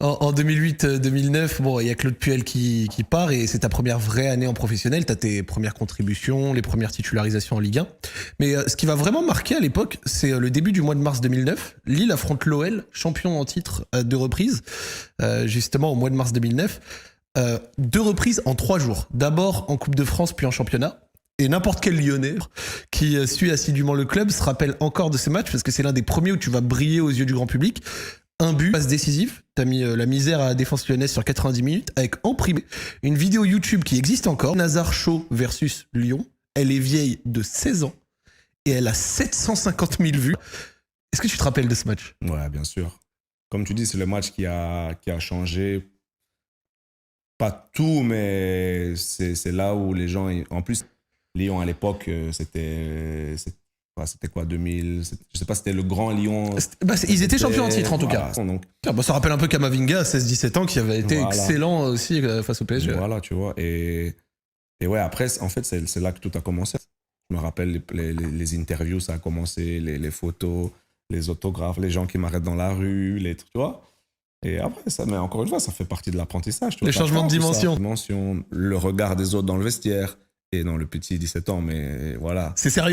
En 2008-2009, bon, il y a Claude Puel qui part et c'est ta première vraie année en professionnel. Tu as tes premières contributions, les premières titularisations en Ligue 1. Mais ce qui va vraiment marquer à l'époque, c'est le début du mois de mars 2009. Lille affronte l'OL, champion en titre à 2 reprises, justement au mois de mars 2009. 2 reprises en 3 jours. D'abord en Coupe de France, puis en championnat. Et n'importe quel Lyonnais qui suit assidûment le club se rappelle encore de ce match parce que c'est l'un des premiers où tu vas briller aux yeux du grand public. Un but, passe décisif. T'as mis la misère à la défense lyonnaise sur 90 minutes avec en primé une vidéo YouTube qui existe encore. Nazar Show versus Lyon. Elle est vieille de 16 ans et elle a 750 000 vues. Est-ce que tu te rappelles de ce match? Ouais, bien sûr. Comme tu dis, c'est le match qui a changé. Pas tout, mais c'est là où les gens... En plus, Lyon à l'époque, c'était quoi, 2000, je sais pas, c'était le grand Lyon. Ils étaient champions en titre en tout cas. Donc, ça rappelle un peu Kamavinga à 16-17 ans qui avait été excellent aussi face au PSG. Voilà, tu vois. Et ouais, après, en fait, c'est là que tout a commencé. Je me rappelle les interviews, ça a commencé, les photos, les autographes, les gens qui m'arrêtent dans la rue, tu vois. Et après, mais encore une fois, ça fait partie de l'apprentissage. Les changements de dimension. Le regard des autres dans le vestiaire et dans le petit 17 ans, mais voilà. C'est sérieux.